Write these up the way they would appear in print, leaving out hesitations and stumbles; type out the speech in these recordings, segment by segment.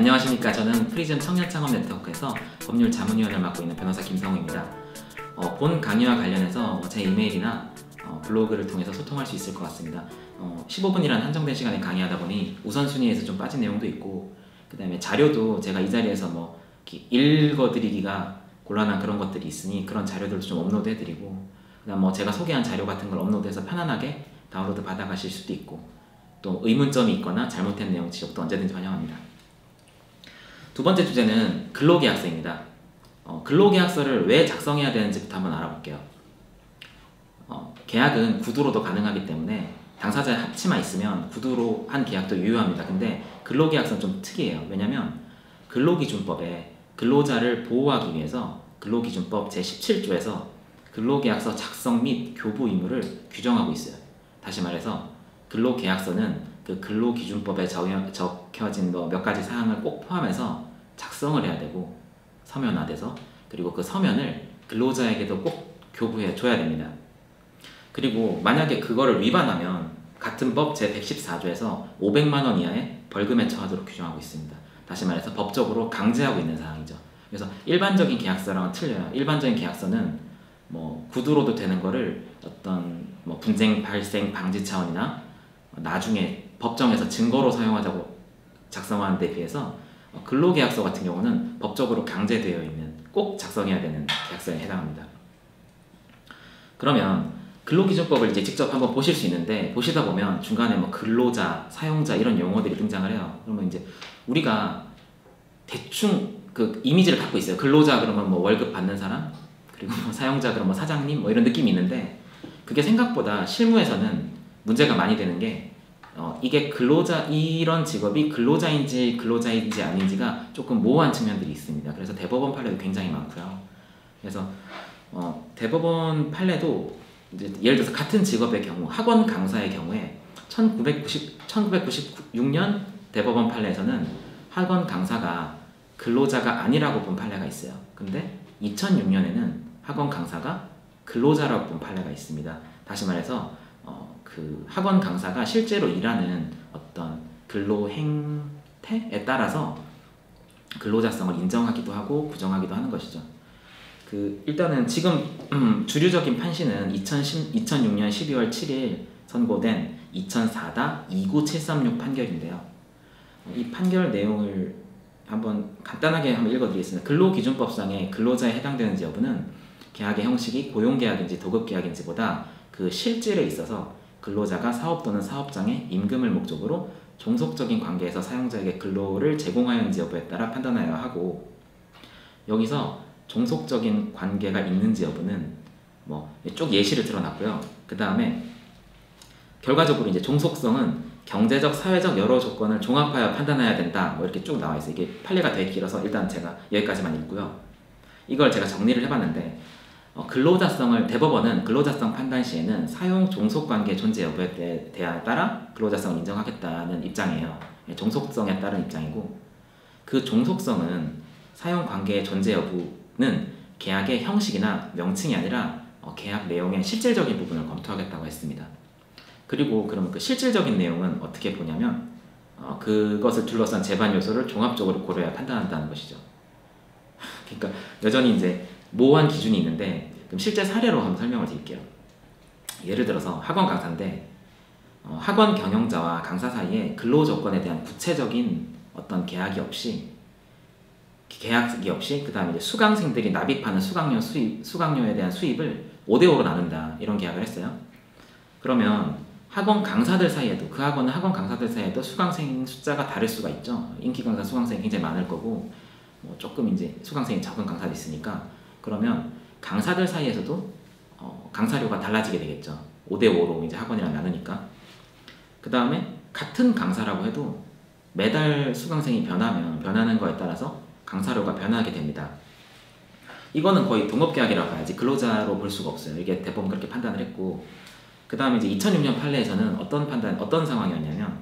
안녕하십니까. 저는 프리즘 청년창업네트워크에서 법률 자문위원을 맡고 있는 변호사 김성우입니다. 본 강의와 관련해서 제 이메일이나 블로그를 통해서 소통할 수 있을 것 같습니다. 15분이란 한정된 시간에 강의하다 보니 우선순위에서 좀 빠진 내용도 있고, 그 다음에 자료도 제가 이 자리에서 읽어드리기가 곤란한 그런 것들이 있으니 그런 자료들도 좀 업로드해드리고, 그 다음 제가 소개한 자료 같은 걸 업로드해서 편안하게 다운로드 받아가실 수도 있고, 또 의문점이 있거나 잘못된 내용 지적도 언제든지 환영합니다. 두 번째 주제는 근로계약서입니다. 근로계약서를 왜 작성해야 되는지부터 한번 알아볼게요. 계약은 구두로도 가능하기 때문에 당사자의 합치만 있으면 구두로 한 계약도 유효합니다. 근데 근로계약서는 좀 특이해요. 왜냐면 근로기준법에 근로자를 보호하기 위해서 근로기준법 제17조에서 근로계약서 작성 및 교부 의무를 규정하고 있어요. 다시 말해서 근로계약서는 그 근로기준법에 적혀진 몇 가지 사항을 꼭 포함해서 작성을 해야 되고, 서면화돼서, 그리고 그 서면을 근로자에게도 꼭 교부해 줘야 됩니다. 그리고 만약에 그거를 위반하면 같은 법 제114조에서 500만 원 이하의 벌금에 처하도록 규정하고 있습니다. 다시 말해서 법적으로 강제하고 있는 사항이죠. 그래서 일반적인 계약서랑은 틀려요. 일반적인 계약서는 구두로도 되는 거를 어떤 분쟁 발생 방지 차원이나 나중에 법정에서 증거로 사용하자고 작성하는 데 비해서 근로계약서 같은 경우는 법적으로 강제되어 있는, 꼭 작성해야 되는 계약서에 해당합니다. 그러면 근로기준법을 이제 직접 한번 보실 수 있는데, 보시다 보면 중간에 근로자, 사용자 이런 용어들이 등장을 해요. 그러면 이제 우리가 대충 그 이미지를 갖고 있어요. 근로자 그러면 월급 받는 사람, 그리고 사용자 그러면 사장님 이런 느낌이 있는데, 그게 생각보다 실무에서는 문제가 많이 되는 게 이게 이런 직업이 근로자인지 아닌지가 조금 모호한 측면들이 있습니다. 그래서 대법원 판례도 굉장히 많고요. 그래서 대법원 판례도 이제 예를 들어서 같은 직업의 경우, 학원 강사의 경우에 1996년 대법원 판례에서는 학원 강사가 근로자가 아니라고 본 판례가 있어요. 근데 2006년에는 학원 강사가 근로자라고 본 판례가 있습니다. 다시 말해서 그 학원 강사가 실제로 일하는 어떤 근로 행태에 따라서 근로자성을 인정하기도 하고 부정하기도 하는 것이죠. 일단은 지금 주류적인 판시는 2006년 12월 7일 선고된 2004-29736 판결인데요. 이 판결 내용을 간단하게 읽어드리겠습니다. 근로기준법상의 근로자에 해당되는지 여부는 계약의 형식이 고용계약인지 도급계약인지보다 그 실질에 있어서 근로자가 사업 또는 사업장에 임금을 목적으로 종속적인 관계에서 사용자에게 근로를 제공하였는지 여부에 따라 판단하여야 하고, 여기서 종속적인 관계가 있는지 여부는 쭉 예시를 들어놨고요. 그 다음에 결과적으로 이제 종속성은 경제적, 사회적 여러 조건을 종합하여 판단해야 된다. 이렇게 쭉 나와 있어요. 이게 판례가 되게 길어서 일단 제가 여기까지만 읽고요. 이걸 제가 정리를 해봤는데, 대법원은 근로자성 판단 시에는 사용 종속관계 존재 여부에 따라 근로자성을 인정하겠다는 입장이에요. 종속성에 따른 입장이고, 그 종속성은 사용관계의 존재 여부는 계약의 형식이나 명칭이 아니라 계약 내용의 실질적인 부분을 검토하겠다고 했습니다. 그리고 그러면 그 실질적인 내용은 어떻게 보냐면 그것을 둘러싼 재반 요소를 종합적으로 고려해야 판단한다는 것이죠. 그러니까 여전히 이제 모호한 기준이 있는데, 그럼 실제 사례로 한번 설명을 드릴게요. 예를 들어서 학원 강사인데 학원 경영자와 강사 사이에 근로 조건에 대한 구체적인 어떤 계약이 없이 그 다음에 이제 수강생들이 납입하는 수강료에 대한 수입을 5대5로 나눈다, 이런 계약을 했어요. 그러면 학원 강사들 사이에도, 그 학원은 학원 강사들 사이에도 수강생 숫자가 다를 수가 있죠. 인기 강사 수강생이 굉장히 많을 거고, 조금 이제 수강생이 적은 강사도 있으니까, 그러면 강사들 사이에서도 강사료가 달라지게 되겠죠. 5대5로 이제 학원이랑 나누니까. 그 다음에 같은 강사라고 해도 매달 수강생이 변하는 거에 따라서 강사료가 변하게 됩니다. 이거는 거의 동업계약이라고 봐야지 근로자로 볼 수가 없어요. 이게 대법원 그렇게 판단을 했고, 그 다음에 이제 2006년 판례에서는 어떤 상황이었냐면,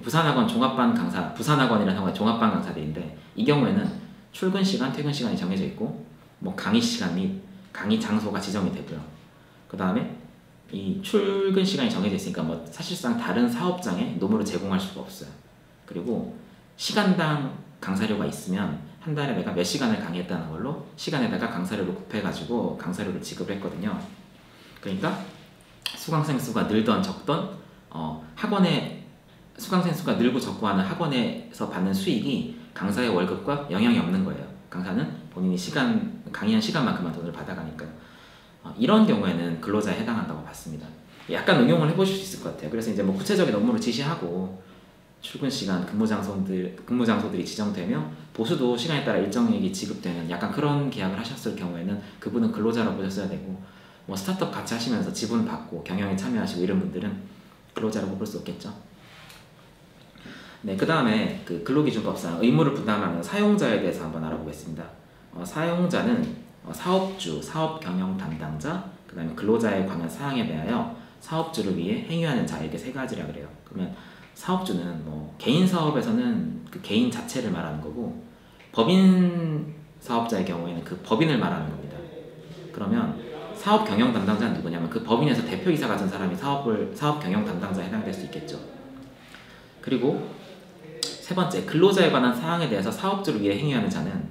부산학원이라는 상황의 종합반 강사들인데, 이 경우에는 출근 시간, 퇴근 시간이 정해져 있고, 강의 시간 및 강의 장소가 지정이 되고요. 그 다음에 이 출근 시간이 정해져 있으니까 사실상 다른 사업장에 노무를 제공할 수가 없어요. 그리고 시간당 강사료가 있으면 한 달에 내가 몇 시간을 강의했다는 걸로 시간에다가 강사료를 곱해가지고 강사료를 지급을 했거든요. 그러니까 수강생 수가 늘던 적던 학원에 수강생 수가 늘고 적고 하는 학원에서 받는 수익이 강사의 월급과 영향이 없는 거예요. 강사는 본인이 강의한 시간만큼만 돈을 받아가니까요. 이런 경우에는 근로자에 해당한다고 봤습니다. 약간 응용을 해보실 수 있을 것 같아요. 그래서 이제 뭐 구체적인 업무를 지시하고 출근 시간, 근무 장소들이 지정되며 보수도 시간에 따라 일정액이 지급되는 약간 그런 계약을 하셨을 경우에는 그분은 근로자라고 보셨어야 되고, 뭐 스타트업 같이 하시면서 지분 받고 경영에 참여하시고 이런 분들은 근로자라고 볼 수 없겠죠. 네, 그 다음에 그 근로기준법상 의무를 부담하는 사용자에 대해서 한번 알아보겠습니다. 사용자는 사업주, 사업경영 담당자, 그 다음에 근로자에 관한 사항에 대하여 사업주를 위해 행위하는 자에게 세 가지라 그래요. 그러면 사업주는 뭐 개인 사업에서는 그 개인 자체를 말하는 거고, 법인 사업자의 경우에는 그 법인을 말하는 겁니다. 그러면 사업 경영 담당자는 누구냐면 그 법인에서 대표이사 같은 사람이 사업 경영 담당자에 해당될 수 있겠죠. 그리고 세 번째, 근로자에 관한 사항에 대해서 사업주를 위해 행위하는 자는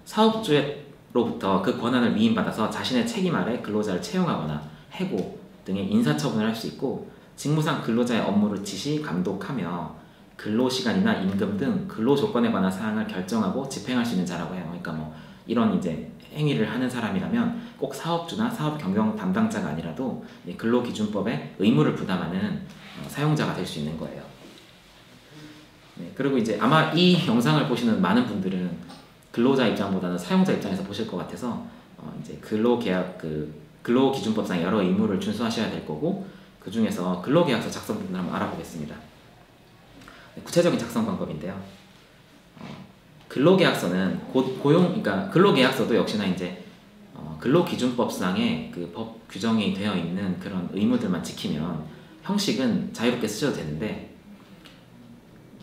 사업주로부터 그 권한을 위임받아서 자신의 책임 아래 근로자를 채용하거나 해고 등의 인사처분을 할 수 있고, 직무상 근로자의 업무를 지시, 감독하며 근로시간이나 임금 등 근로조건에 관한 사항을 결정하고 집행할 수 있는 자라고 해요. 그러니까 뭐 이런 이제 행위를 하는 사람이라면 꼭 사업주나 사업 경영 담당자가 아니라도 근로기준법에 의무를 부담하는 사용자가 될 수 있는 거예요. 네, 그리고 이제 아마 이 영상을 보시는 많은 분들은 근로자 입장보다는 사용자 입장에서 보실 것 같아서 이제 근로기준법상 여러 의무를 준수하셔야 될 거고, 그 중에서 근로계약서 작성 부분을 한번 알아보겠습니다. 네, 구체적인 작성 방법인데요. 근로계약서는 그러니까 근로계약서도 역시나 이제 근로기준법상의 그 법 규정이 되어 있는 그런 의무들만 지키면 형식은 자유롭게 쓰셔도 되는데,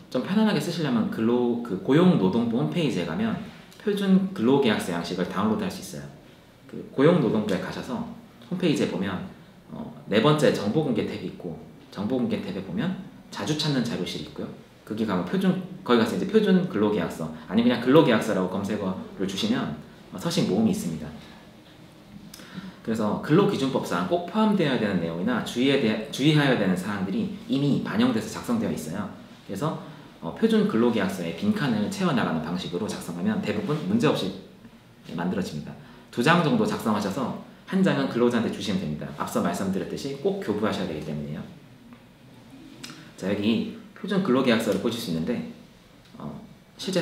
좀 편안하게 쓰시려면 고용노동부 홈페이지에 가면 표준 근로계약서 양식을 다운로드 할 수 있어요. 그 고용노동부에 가셔서 홈페이지에 보면 네 번째 정보공개 탭이 있고, 정보공개 탭에 보면 자주 찾는 자료실이 있고요. 거기 가면 거기 가서 이제 표준 근로계약서 아니면 그냥 근로계약서라고 검색어를 주시면 서식 모음이 있습니다. 그래서 근로기준법상 꼭 포함되어야 되는 내용이나 주의하여야 되는 사항들이 이미 반영돼서 작성되어 있어요. 그래서 표준 근로계약서에 빈칸을 채워나가는 방식으로 작성하면 대부분 문제없이 만들어집니다. 2장 정도 작성하셔서 한 장은 근로자한테 주시면 됩니다. 앞서 말씀드렸듯이 꼭 교부하셔야 되기 때문에요. 자, 여기 표준 근로계약서를 보실 수 있는데 실제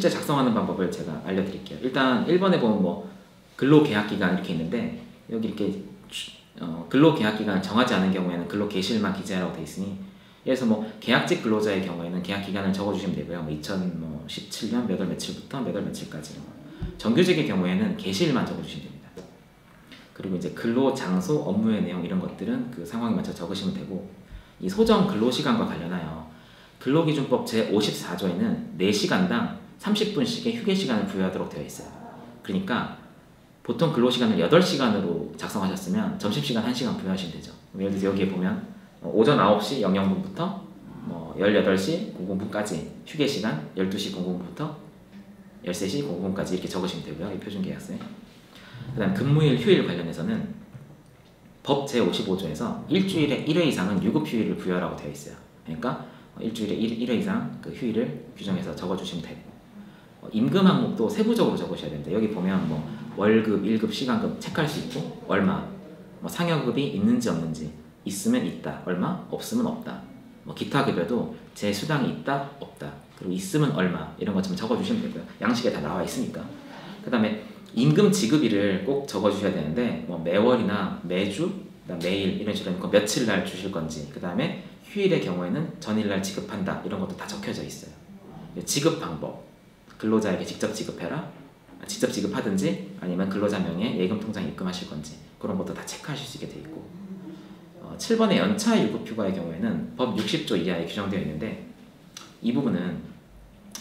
작성하는 방법을 제가 알려드릴게요. 일단 1번에 보면 뭐 근로계약기간 이렇게 있는데, 여기 이렇게 근로계약기간을 정하지 않은 경우에는 근로계실만 기재하라고 되어 있으니, 그래서 뭐 계약직 근로자의 경우에는 계약기간을 적어주시면 되고요. 2017년 몇 월 며칠부터 몇 월 며칠까지. 정규직의 경우에는 계실만 적어주시면 됩니다. 그리고 이제 근로 장소, 업무의 내용 이런 것들은 그 상황에 맞춰 적으시면 되고, 이 소정 근로시간과 관련하여 근로기준법 제54조에는 4시간당 30분씩의 휴게시간을 부여하도록 되어 있어요. 그러니까 보통 근로시간을 8시간으로 작성하셨으면 점심시간 1시간 부여하시면 되죠. 예를 들어서 여기에 보면 오전 9시 00분부터 18시 00분까지 휴게시간 12시 00분부터 13시 00분까지 이렇게 적으시면 되고요. 이 표준계약서에. 그 다음 근무일, 휴일 관련해서는 법 제55조에서 일주일에 1회 이상은 유급휴일을 부여하라고 되어 있어요. 그러니까 일주일에 1회 이상 그 휴일을 규정해서 적어주시면 되고, 임금 항목도 세부적으로 적으셔야 됩니다. 여기 보면 뭐 월급, 1급, 시간급 체크할 수 있고, 얼마, 상여급이 있는지 없는지, 있으면 있다, 얼마, 없으면 없다, 기타 급여도 제 수당이 있다, 없다, 그리고 있으면 얼마, 이런 것 좀 적어주시면 되고요. 양식에 다 나와 있으니까. 그 다음에 임금 지급일을 꼭 적어주셔야 되는데, 매월이나 매주, 매일 이런 식으로 며칠 날 주실 건지, 그 다음에 휴일의 경우에는 전일날 지급한다, 이런 것도 다 적혀져 있어요. 지급 방법, 근로자에게 직접 지급해라, 직접 지급하든지 아니면 근로자 명의의 예금 통장에 입금하실 건지, 그런 것도 다 체크하실 수 있게 되어 있고, 7번의 연차 유급휴가의 경우에는 법 60조 이하에 규정되어 있는데, 이 부분은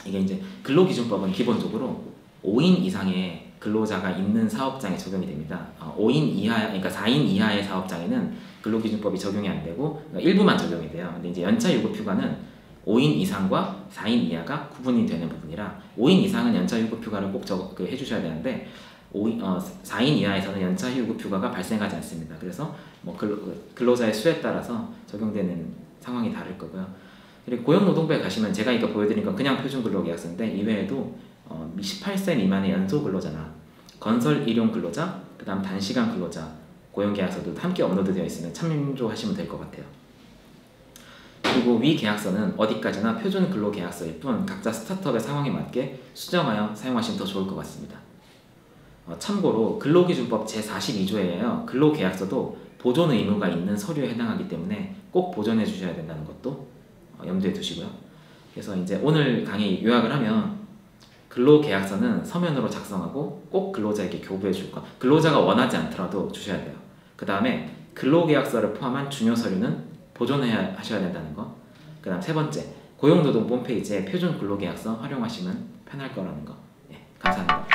이게 이제 근로기준법은 기본적으로 5인 이상의 근로자가 있는 사업장에 적용이 됩니다. 5인 이하, 그러니까 4인 이하의 사업장에는 근로기준법이 적용이 안 되고 일부만 적용이 돼요. 근데 이제 연차 유급휴가는 5인 이상과 4인 이하가 구분이 되는 부분이라 5인 이상은 연차휴급 휴가를 꼭 해주셔야 되는데 4인 이하에서는 연차휴급 휴가가 발생하지 않습니다. 그래서 뭐 근로자의 수에 따라서 적용되는 상황이 다를 거고요. 그리고 고용노동부에 가시면 제가 이거 보여드린 건 그냥 표준근로계약서인데 이외에도 18세 미만의 연소근로자나 건설 일용 근로자, 그 다음 단시간 근로자 고용계약서도 함께 업로드되어 있으면 참조하시면 될 것 같아요. 그리고 위 계약서는 어디까지나 표준 근로계약서일 뿐 각자 스타트업의 상황에 맞게 수정하여 사용하시면 더 좋을 것 같습니다. 참고로 근로기준법 제42조에요. 근로계약서도 보존 의무가 있는 서류에 해당하기 때문에 꼭 보존해 주셔야 된다는 것도 염두에 두시고요. 그래서 이제 오늘 강의 요약을 하면 근로계약서는 서면으로 작성하고 꼭 근로자에게 교부해 줄 것. 근로자가 원하지 않더라도 주셔야 돼요. 그 다음에 근로계약서를 포함한 중요 서류는 보존해야 하셔야 된다는 거. 그 다음 세 번째, 고용노동부 홈페이지에 표준 근로계약서 활용하시면 편할 거라는 거. 네, 감사합니다.